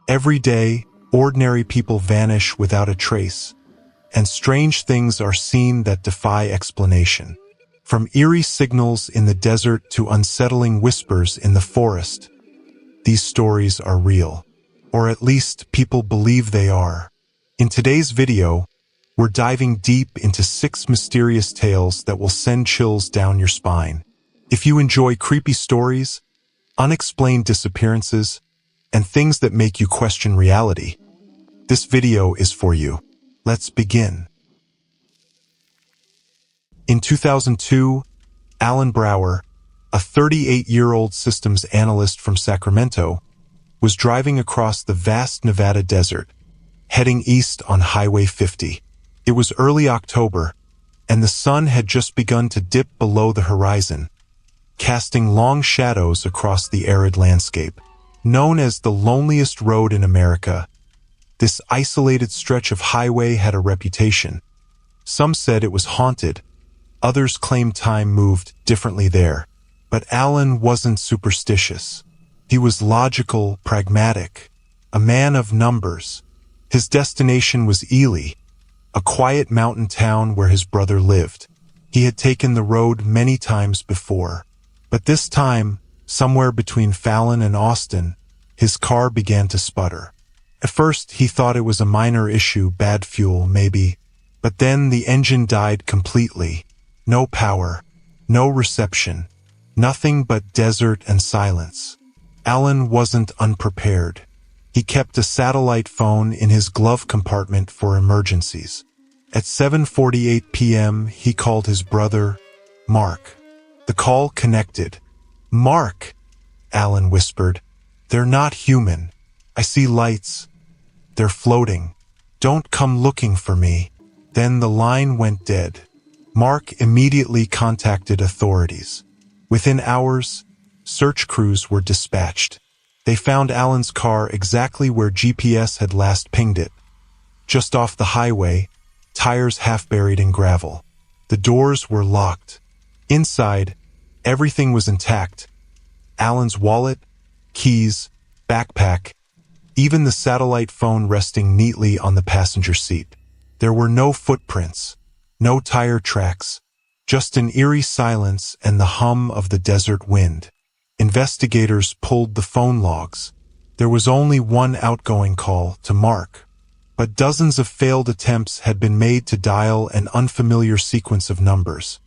Every day, ordinary people vanish without a trace, and strange things are seen that defy explanation. From eerie signals in the desert to unsettling whispers in the forest, these stories are real, or at least people believe they are. In today's video, we're diving deep into 6 mysterious tales that will send chills down your spine. If you enjoy creepy stories, unexplained disappearances, and things that make you question reality, this video is for you. Let's begin. In 2002, Alan Brower, a 38-year-old systems analyst from Sacramento, was driving across the vast Nevada desert, heading east on Highway 50. It was early October, and the sun had just begun to dip below the horizon, casting long shadows across the arid landscape. Known as the loneliest road in America, this isolated stretch of highway had a reputation. Some said it was haunted, others claimed time moved differently there. But Alan wasn't superstitious. He was logical, pragmatic, a man of numbers. His destination was Ely, a quiet mountain town where his brother lived. He had taken the road many times before, but this time, somewhere between Fallon and Austin, his car began to sputter. At first, he thought it was a minor issue, bad fuel maybe, but then the engine died completely. No power, no reception, nothing but desert and silence. Alan wasn't unprepared. He kept a satellite phone in his glove compartment for emergencies. At 7:48 p.m., he called his brother, Mark. The call connected. "Mark," Alan whispered. "They're not human. I see lights. They're floating. Don't come looking for me." Then the line went dead. Mark immediately contacted authorities. Within hours, search crews were dispatched. They found Alan's car exactly where GPS had last pinged it, just off the highway, tires half buried in gravel. The doors were locked. Inside, everything was intact. Alan's wallet, keys, backpack, even the satellite phone resting neatly on the passenger seat. There were no footprints, no tire tracks, just an eerie silence and the hum of the desert wind. Investigators pulled the phone logs. There was only one outgoing call to Mark, but dozens of failed attempts had been made to dial an unfamiliar sequence of numbers,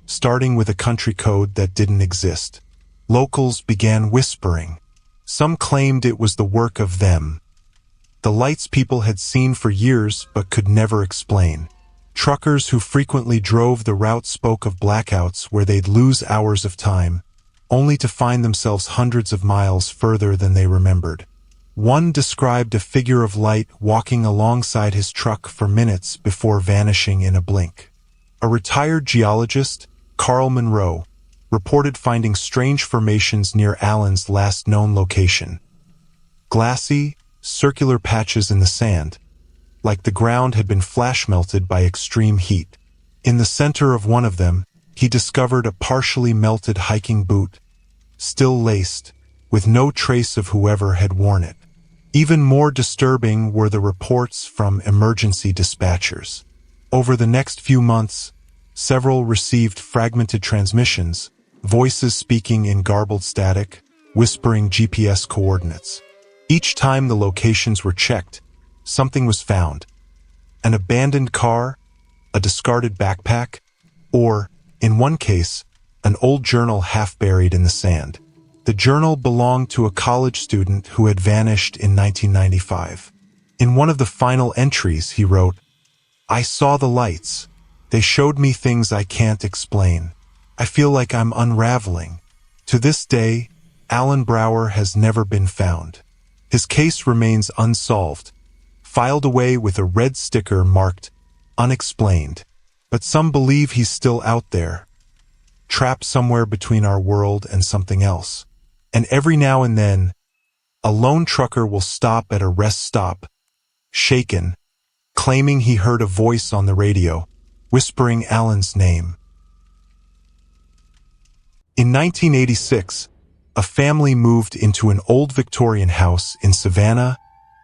starting with a country code that didn't exist. Locals began whispering. Some claimed it was the work of them, the lights people had seen for years but could never explain. Truckers who frequently drove the route spoke of blackouts where they'd lose hours of time, only to find themselves hundreds of miles further than they remembered. One described a figure of light walking alongside his truck for minutes before vanishing in a blink. A retired geologist, Carl Monroe, reported finding strange formations near Alan's last known location. Glassy, circular patches in the sand, like the ground had been flash-melted by extreme heat. In the center of one of them, he discovered a partially melted hiking boot, still laced, with no trace of whoever had worn it. Even more disturbing were the reports from emergency dispatchers. Over the next few months, several received fragmented transmissions, voices speaking in garbled static, whispering GPS coordinates. Each time the locations were checked, something was found. An abandoned car, a discarded backpack, or, in one case, an old journal half buried in the sand. The journal belonged to a college student who had vanished in 1995. In one of the final entries, he wrote, "I saw the lights. They showed me things I can't explain. I feel like I'm unraveling." To this day, Alan Brower has never been found. His case remains unsolved, filed away with a red sticker marked unexplained. But some believe he's still out there, trapped somewhere between our world and something else. And every now and then, a lone trucker will stop at a rest stop, shaken, claiming he heard a voice on the radio, whispering Alan's name. In 1986, a family moved into an old Victorian house in Savannah,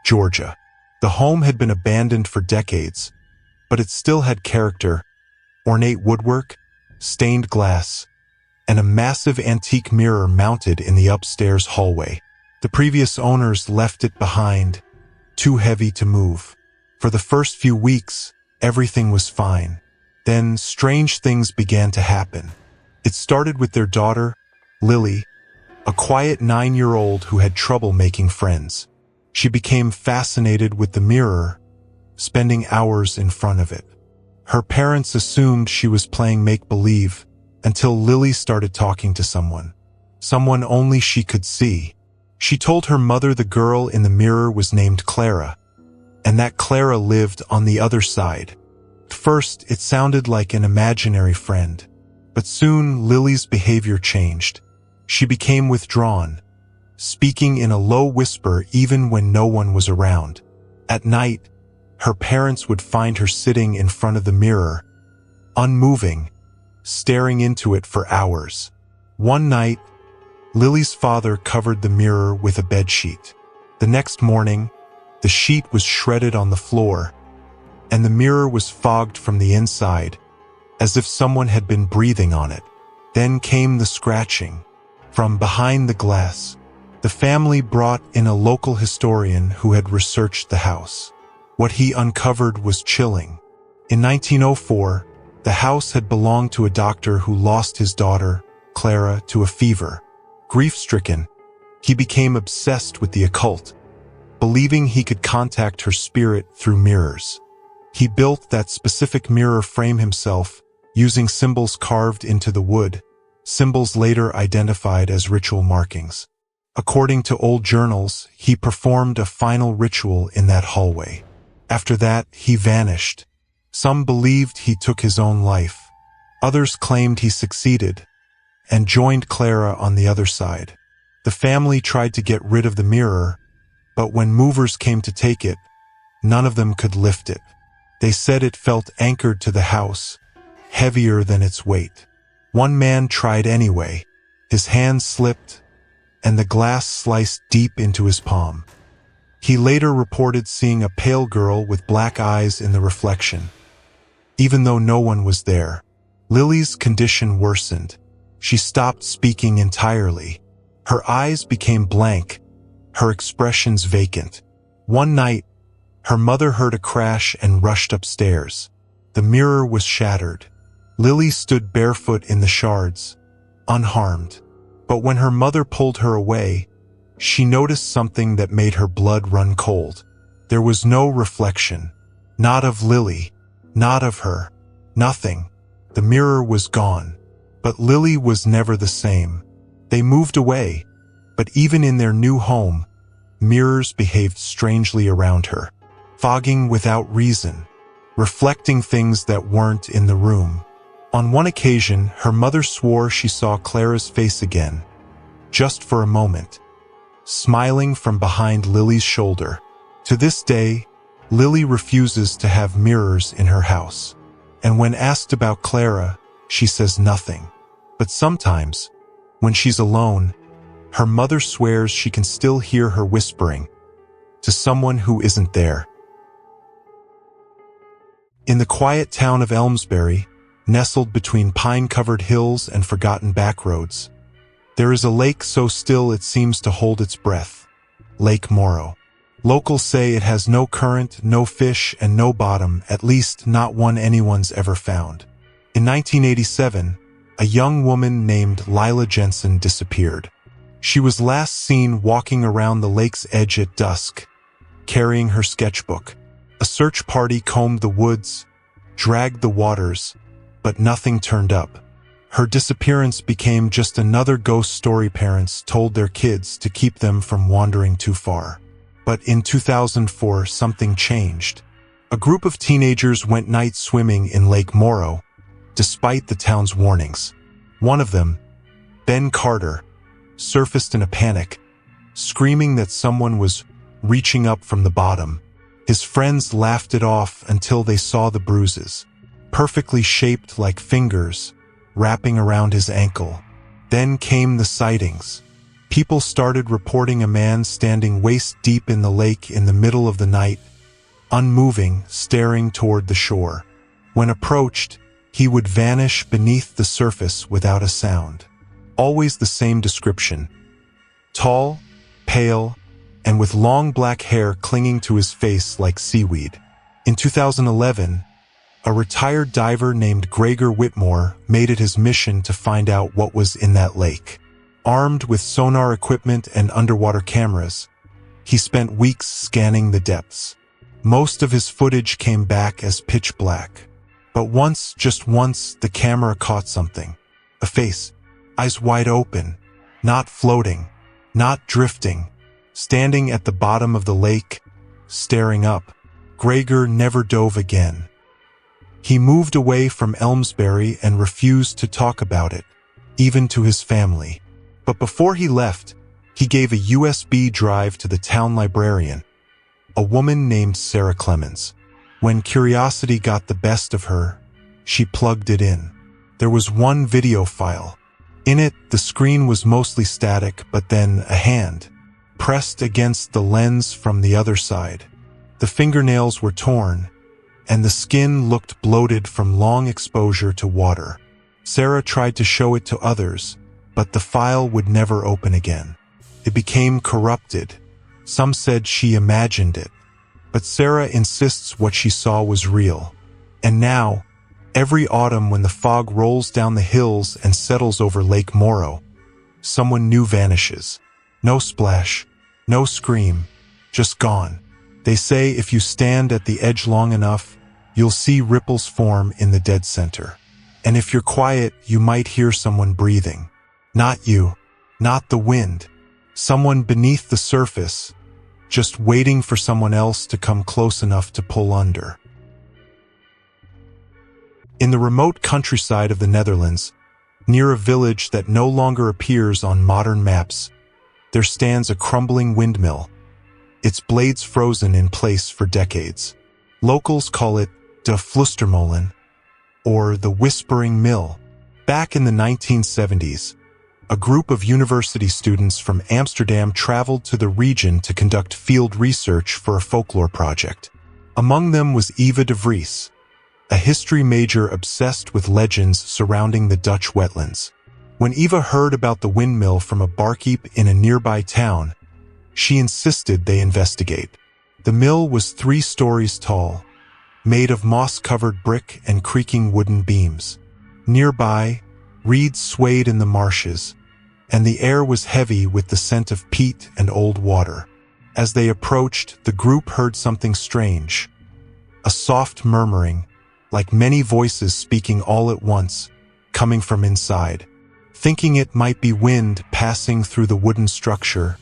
Georgia. The home had been abandoned for decades, but it still had character: ornate woodwork, stained glass, and a massive antique mirror mounted in the upstairs hallway. The previous owners left it behind, too heavy to move. For the first few weeks, everything was fine. Then strange things began to happen. It started with their daughter, Lily, a quiet 9-year-old who had trouble making friends. She became fascinated with the mirror, spending hours in front of it. Her parents assumed she was playing make-believe until Lily started talking to someone only she could see. She told her mother the girl in the mirror was named Clara, and that Clara lived on the other side. At first, it sounded like an imaginary friend, but soon Lily's behavior changed. She became withdrawn, speaking in a low whisper even when no one was around. At night, her parents would find her sitting in front of the mirror, unmoving, staring into it for hours. One night, Lily's father covered the mirror with a bedsheet. The next morning, the sheet was shredded on the floor, and the mirror was fogged from the inside, as if someone had been breathing on it. Then came the scratching. From behind the glass, the family brought in a local historian who had researched the house. What he uncovered was chilling. In 1904, the house had belonged to a doctor who lost his daughter, Clara, to a fever. Grief-stricken, he became obsessed with the occult, believing he could contact her spirit through mirrors. He built that specific mirror frame himself, using symbols carved into the wood, symbols later identified as ritual markings. According to old journals, he performed a final ritual in that hallway. After that, he vanished. Some believed he took his own life. Others claimed he succeeded and joined Clara on the other side. The family tried to get rid of the mirror, but when movers came to take it, none of them could lift it. They said it felt anchored to the house, heavier than its weight. One man tried anyway. His hand slipped, and the glass sliced deep into his palm. He later reported seeing a pale girl with black eyes in the reflection, even though no one was there. Lily's condition worsened. She stopped speaking entirely. Her eyes became blank, her expressions vacant. One night, her mother heard a crash and rushed upstairs. The mirror was shattered. Lily stood barefoot in the shards, unharmed. But when her mother pulled her away, she noticed something that made her blood run cold. There was no reflection. Not of Lily. Not of her. Nothing. The mirror was gone. But Lily was never the same. They moved away, but even in their new home, mirrors behaved strangely around her, fogging without reason, reflecting things that weren't in the room. On one occasion, her mother swore she saw Clara's face again, just for a moment, smiling from behind Lily's shoulder. To this day, Lily refuses to have mirrors in her house, and when asked about Clara, she says nothing. But sometimes, when she's alone, her mother swears she can still hear her whispering to someone who isn't there. In the quiet town of Elmsbury, nestled between pine-covered hills and forgotten backroads, there is a lake so still it seems to hold its breath. Lake Morrow. Locals say it has no current, no fish, and no bottom, at least not one anyone's ever found. In 1987, a young woman named Lila Jensen disappeared. She was last seen walking around the lake's edge at dusk, carrying her sketchbook. A search party combed the woods, dragged the waters, but nothing turned up. Her disappearance became just another ghost story parents told their kids to keep them from wandering too far. But in 2004, something changed. A group of teenagers went night swimming in Lake Morrow, despite the town's warnings. One of them, Ben Carter, surfaced in a panic, screaming that someone was reaching up from the bottom. His friends laughed it off until they saw the bruises, perfectly shaped like fingers, wrapping around his ankle. Then came the sightings. People started reporting a man standing waist-deep in the lake in the middle of the night, unmoving, staring toward the shore. When approached, he would vanish beneath the surface without a sound. Always the same description: tall, pale, and with long black hair clinging to his face like seaweed. In 2011, a retired diver named Gregor Whitmore made it his mission to find out what was in that lake. Armed with sonar equipment and underwater cameras, he spent weeks scanning the depths. Most of his footage came back as pitch black. But once, just once, the camera caught something. A face, eyes wide open, not floating, not drifting, standing at the bottom of the lake, staring up. Gregor never dove again. He moved away from Elmsbury and refused to talk about it, even to his family. But before he left, he gave a USB drive to the town librarian, a woman named Sarah Clemens. When curiosity got the best of her, she plugged it in. There was one video file. In it, the screen was mostly static, but then a hand pressed against the lens from the other side. The fingernails were torn, and the skin looked bloated from long exposure to water. Sarah tried to show it to others, but the file would never open again. It became corrupted. Some said she imagined it, but Sarah insists what she saw was real. And now, every autumn when the fog rolls down the hills and settles over Lake Morrow, someone new vanishes. No splash, no scream, just gone. They say if you stand at the edge long enough, you'll see ripples form in the dead center. And if you're quiet, you might hear someone breathing. Not you, not the wind. Someone beneath the surface, just waiting for someone else to come close enough to pull under. In the remote countryside of the Netherlands, near a village that no longer appears on modern maps, there stands a crumbling windmill, its blades frozen in place for decades. Locals call it de Flustermolen, or the Whispering Mill. Back in the 1970s, a group of university students from Amsterdam traveled to the region to conduct field research for a folklore project. Among them was Eva de Vries, a history major obsessed with legends surrounding the Dutch wetlands. When Eva heard about the windmill from a barkeep in a nearby town, she insisted they investigate. The mill was 3 stories tall, made of moss-covered brick and creaking wooden beams. Nearby, reeds swayed in the marshes, and the air was heavy with the scent of peat and old water. As they approached, the group heard something strange, a soft murmuring, like many voices speaking all at once, coming from inside. Thinking it might be wind passing through the wooden structure,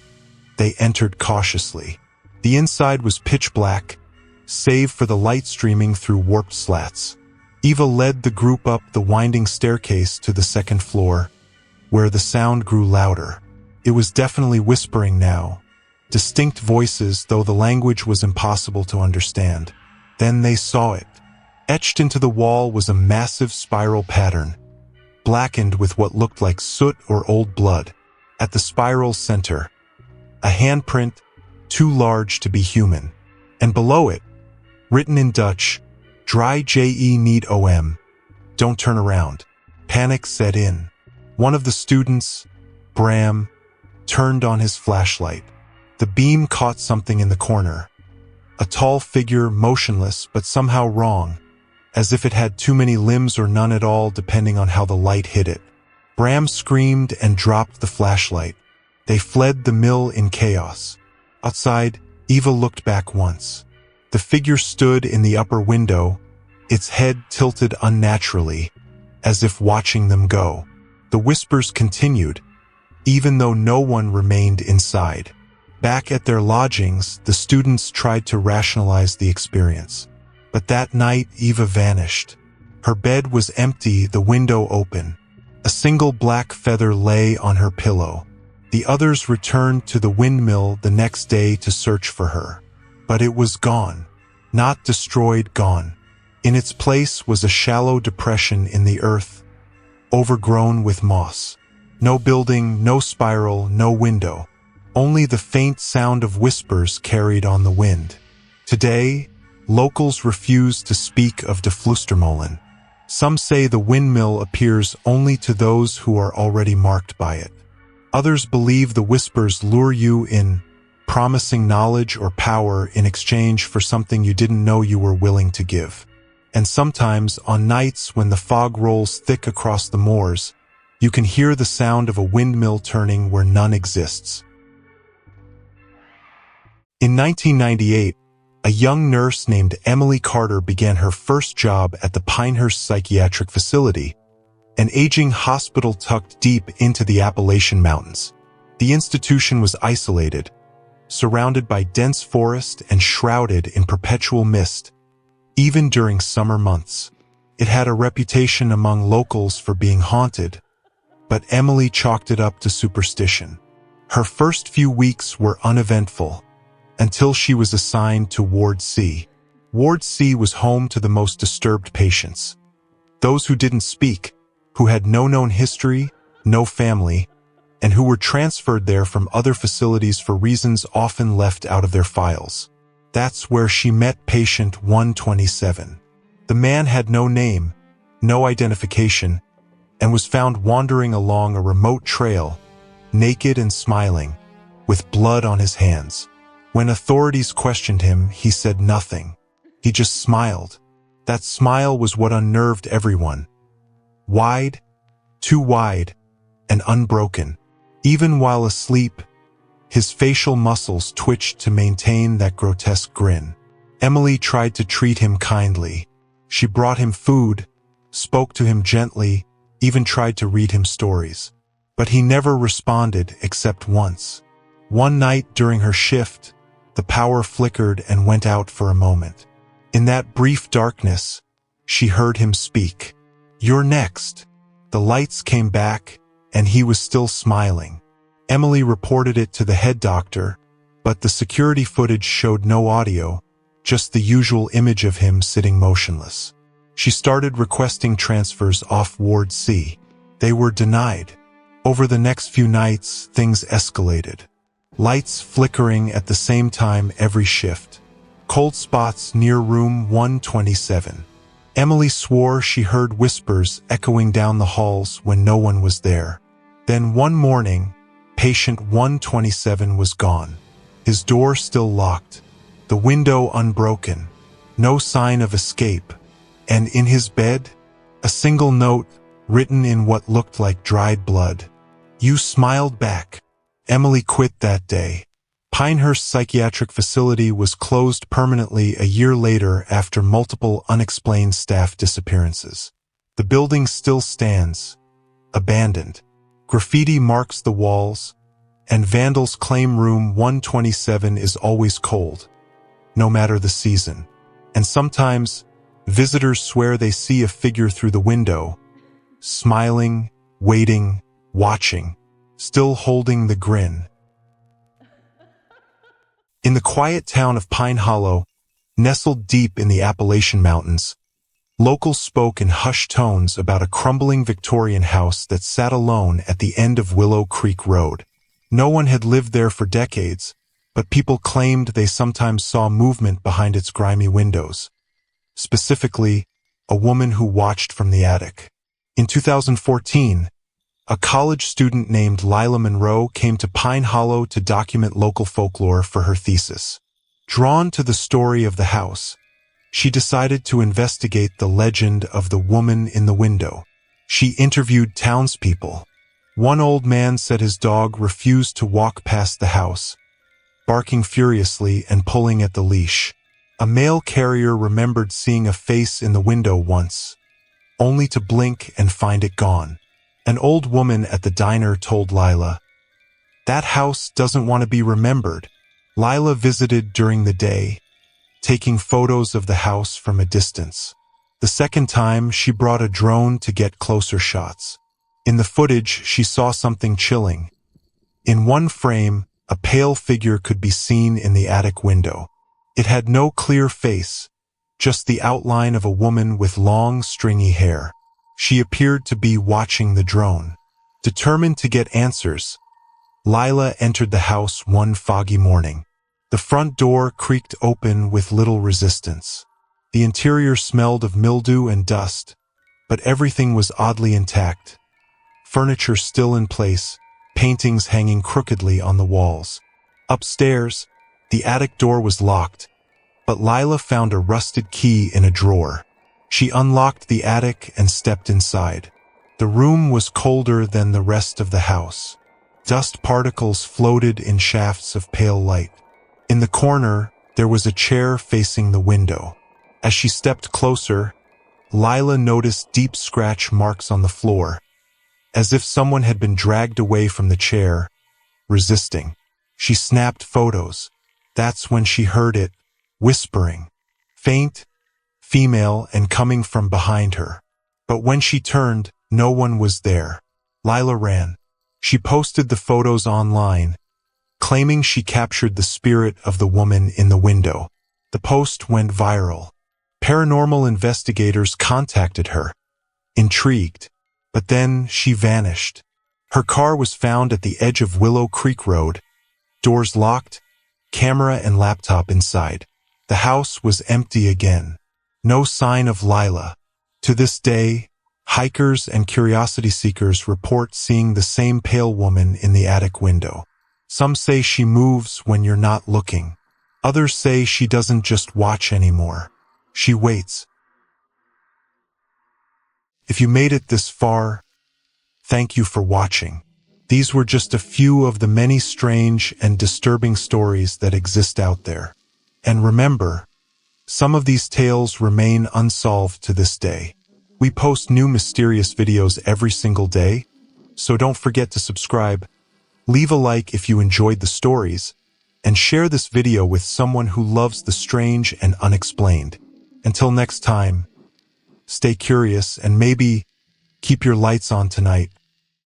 they entered cautiously. The inside was pitch black, save for the light streaming through warped slats. Eva led the group up the winding staircase to the second floor, where the sound grew louder. It was definitely whispering now, distinct voices, though the language was impossible to understand. Then they saw it. Etched into the wall was a massive spiral pattern, blackened with what looked like soot or old blood. At the spiral's center, a handprint too large to be human. And below it, written in Dutch, Dry je niet om. Don't turn around. Panic set in. One of the students, Bram, turned on his flashlight. The beam caught something in the corner. A tall figure, motionless but somehow wrong, as if it had too many limbs or none at all depending on how the light hit it. Bram screamed and dropped the flashlight. They fled the mill in chaos. Outside, Eva looked back once. The figure stood in the upper window, its head tilted unnaturally, as if watching them go. The whispers continued, even though no one remained inside. Back at their lodgings, the students tried to rationalize the experience. But that night, Eva vanished. Her bed was empty, the window open. A single black feather lay on her pillow. The others returned to the windmill the next day to search for her. But it was gone. Not destroyed, gone. In its place was a shallow depression in the earth, overgrown with moss. No building, no spiral, no window. Only the faint sound of whispers carried on the wind. Today, locals refuse to speak of De Flustermolen. Some say the windmill appears only to those who are already marked by it. Others believe the whispers lure you in, promising knowledge or power in exchange for something you didn't know you were willing to give. And sometimes, on nights when the fog rolls thick across the moors, you can hear the sound of a windmill turning where none exists. In 1998, a young nurse named Emily Carter began her first job at the Pinehurst Psychiatric Facility, an aging hospital tucked deep into the Appalachian Mountains. The institution was isolated, surrounded by dense forest and shrouded in perpetual mist, even during summer months. It had a reputation among locals for being haunted, but Emily chalked it up to superstition. Her first few weeks were uneventful, until she was assigned to Ward C. Ward C was home to the most disturbed patients. Those who didn't speak, who had no known history, no family, and who were transferred there from other facilities for reasons often left out of their files. That's where she met patient 127. The man had no name, no identification, and was found wandering along a remote trail, naked and smiling, with blood on his hands. When authorities questioned him, he said nothing. He just smiled. That smile was what unnerved everyone. Wide, too wide, and unbroken. Even while asleep, his facial muscles twitched to maintain that grotesque grin. Emily tried to treat him kindly. She brought him food, spoke to him gently, even tried to read him stories. But he never responded except once. One night during her shift, the power flickered and went out for a moment. In that brief darkness, she heard him speak. "You're next." The lights came back, and he was still smiling. Emily reported it to the head doctor, but the security footage showed no audio, just the usual image of him sitting motionless. She started requesting transfers off Ward C. They were denied. Over the next few nights, things escalated. Lights flickering at the same time every shift. Cold spots near room 127. Emily swore she heard whispers echoing down the halls when no one was there. Then one morning, patient 127 was gone. His door still locked, the window unbroken, no sign of escape, and in his bed, a single note written in what looked like dried blood. "You smiled back." Emily quit that day. Pinehurst Psychiatric Facility was closed permanently a year later after multiple unexplained staff disappearances. The building still stands, abandoned. Graffiti marks the walls, and vandals claim room 127 is always cold, no matter the season. And sometimes, visitors swear they see a figure through the window, smiling, waiting, watching, still holding the grin. In the quiet town of Pine Hollow, nestled deep in the Appalachian Mountains, locals spoke in hushed tones about a crumbling Victorian house that sat alone at the end of Willow Creek Road. No one had lived there for decades, but people claimed they sometimes saw movement behind its grimy windows. Specifically, a woman who watched from the attic. In 2014, a college student named Lila Monroe came to Pine Hollow to document local folklore for her thesis. Drawn to the story of the house, she decided to investigate the legend of the woman in the window. She interviewed townspeople. One old man said his dog refused to walk past the house, barking furiously and pulling at the leash. A mail carrier remembered seeing a face in the window once, only to blink and find it gone. An old woman at the diner told Lila, "That house doesn't want to be remembered." Lila visited during the day, taking photos of the house from a distance. The second time, she brought a drone to get closer shots. In the footage, she saw something chilling. In one frame, a pale figure could be seen in the attic window. It had no clear face, just the outline of a woman with long, stringy hair. She appeared to be watching the drone. Determined to get answers, Lila entered the house one foggy morning. The front door creaked open with little resistance. The interior smelled of mildew and dust, but everything was oddly intact. Furniture still in place, paintings hanging crookedly on the walls. Upstairs, the attic door was locked, but Lila found a rusted key in a drawer. She unlocked the attic and stepped inside. The room was colder than the rest of the house. Dust particles floated in shafts of pale light. In the corner, there was a chair facing the window. As she stepped closer, Lila noticed deep scratch marks on the floor, as if someone had been dragged away from the chair, resisting. She snapped photos. That's when she heard it, whispering. Faint, female, and coming from behind her. But when she turned, no one was there. Lila ran. She posted the photos online, claiming she captured the spirit of the woman in the window. The post went viral. Paranormal investigators contacted her, intrigued, but then she vanished. Her car was found at the edge of Willow Creek Road, doors locked, camera and laptop inside. The house was empty again. No sign of Lila. To this day, hikers and curiosity seekers report seeing the same pale woman in the attic window. Some say she moves when you're not looking. Others say she doesn't just watch anymore. She waits. If you made it this far, thank you for watching. These were just a few of the many strange and disturbing stories that exist out there. And remember, some of these tales remain unsolved to this day. We post new mysterious videos every single day, so don't forget to subscribe, leave a like if you enjoyed the stories, and share this video with someone who loves the strange and unexplained. Until next time, stay curious and maybe keep your lights on tonight.